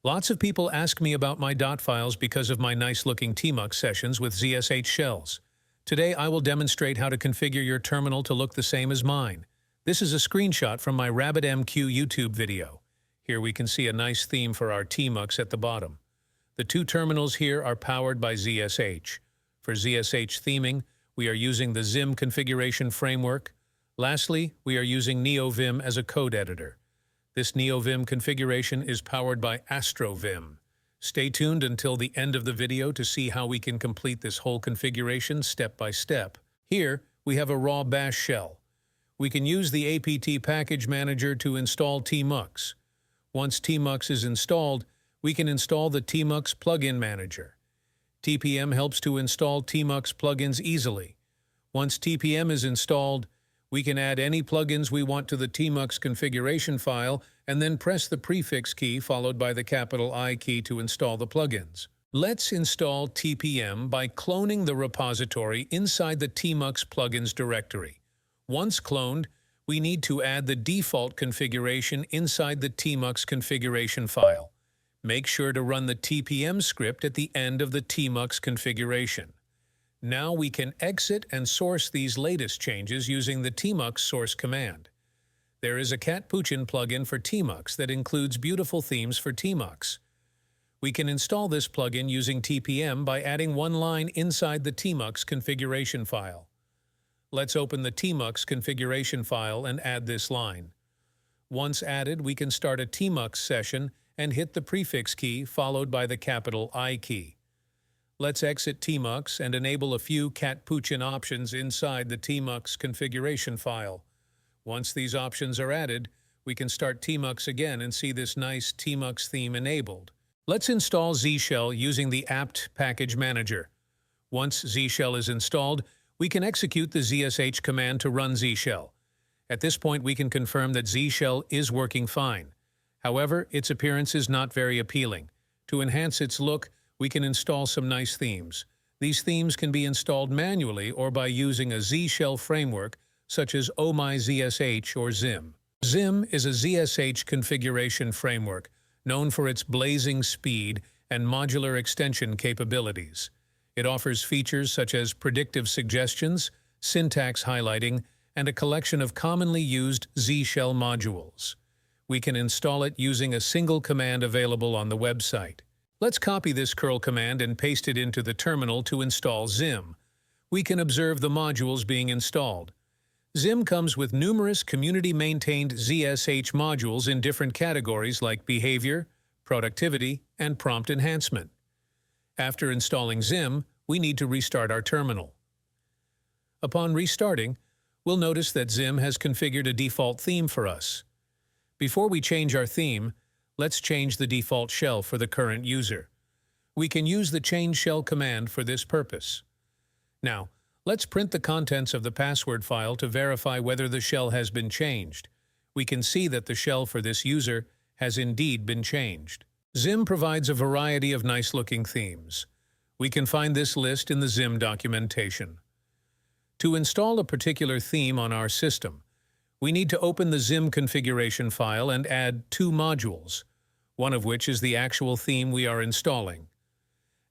Lots of people ask me about my dot files because of my nice-looking Tmux sessions with ZSH shells. Today I will demonstrate how to configure your terminal to look the same as mine. This is a screenshot from my RabbitMQ YouTube video. Here we can see a nice theme for our Tmux at the bottom. The two terminals here are powered by ZSH. For ZSH theming, we are using the ZIM configuration framework. Lastly, we are using NeoVim as a code editor. This NeoVim configuration is powered by AstroVim. Stay tuned until the end of the video to see how we can complete this whole configuration step by step. Here, we have a raw bash shell. We can use the apt package manager to install Tmux. Once Tmux is installed, we can install the Tmux plugin manager. TPM helps to install Tmux plugins easily. Once TPM is installed, we can add any plugins we want to the Tmux configuration file and then press the prefix key followed by the capital I key to install the plugins. Let's install TPM by cloning the repository inside the Tmux plugins directory. Once cloned, we need to add the default configuration inside the Tmux configuration file. Make sure to run the TPM script at the end of the Tmux configuration. Now we can exit and source these latest changes using the Tmux source command. There is a Catpuchin plugin for Tmux that includes beautiful themes for Tmux. We can install this plugin using TPM by adding one line inside the Tmux configuration file. Let's open the Tmux configuration file and add this line. Once added, we can start a Tmux session and hit the prefix key followed by the capital I key. Let's exit Tmux and enable a few Catpuchin options inside the Tmux configuration file. Once these options are added, we can start Tmux again and see this nice Tmux theme enabled. Let's install Z-Shell using the apt package manager. Once Z-Shell is installed, we can execute the ZSH command to run Z-Shell. At this point, we can confirm that Z-Shell is working fine. However, its appearance is not very appealing. To enhance its look, we can install some nice themes. These themes can be installed manually or by using a Z-Shell framework such as ZSH or ZIM. ZIM is a ZSH configuration framework known for its blazing speed and modular extension capabilities. It offers features such as predictive suggestions, syntax highlighting, and a collection of commonly used Z-Shell modules. We can install it using a single command available on the website. Let's copy this curl command and paste it into the terminal to install ZIM. We can observe the modules being installed. ZIM comes with numerous community-maintained ZSH modules in different categories like behavior, productivity, and prompt enhancement. After installing ZIM, we need to restart our terminal. Upon restarting, we'll notice that ZIM has configured a default theme for us. Before we change our theme, let's change the default shell for the current user. We can use the change shell command for this purpose. Now, let's print the contents of the password file to verify whether the shell has been changed. We can see that the shell for this user has indeed been changed. ZIM provides a variety of nice-looking themes. We can find this list in the ZIM documentation. To install a particular theme on our system, we need to open the ZIM configuration file and add two modules, one of which is the actual theme we are installing.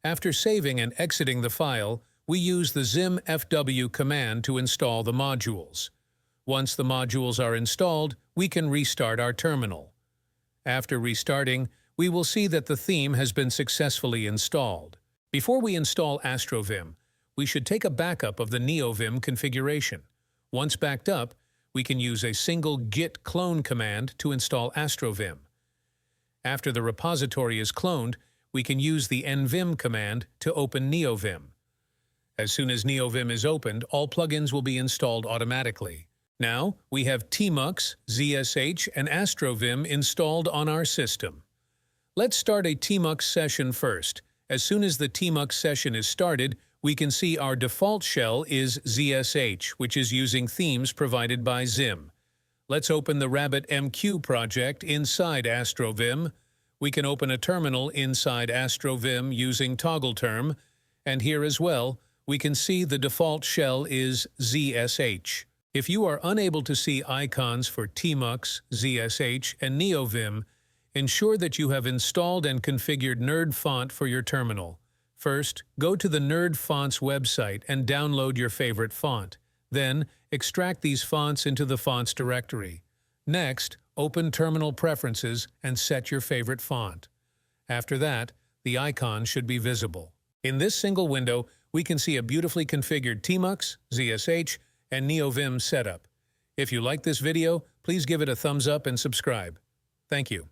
After saving and exiting the file, we use the ZIM fw command to install the modules. Once the modules are installed, we can restart our terminal. After restarting, we will see that the theme has been successfully installed. Before we install AstroVim, we should take a backup of the NeoVim configuration. Once backed up, we can use a single git clone command to install AstroVim. After the repository is cloned, we can use the NVim command to open NeoVim. As soon as NeoVim is opened, all plugins will be installed automatically. Now, we have Tmux, ZSH, and AstroVim installed on our system. Let's start a Tmux session first. As soon as the Tmux session is started, we can see our default shell is ZSH, which is using themes provided by ZIM. Let's open the RabbitMQ project inside AstroVim. We can open a terminal inside AstroVim using ToggleTerm, and here as well, we can see the default shell is ZSH. If you are unable to see icons for Tmux, ZSH, and NeoVim, Ensure that you have installed and configured Nerd Font for your terminal. First, go to the Nerd Fonts website and download your favorite font. Then, extract these fonts into the fonts directory. Next, open Terminal Preferences and set your favorite font. After that, the icon should be visible. In this single window, we can see a beautifully configured Tmux, ZSH, and NeoVim setup. If you like this video, please give it a thumbs up and subscribe. Thank you.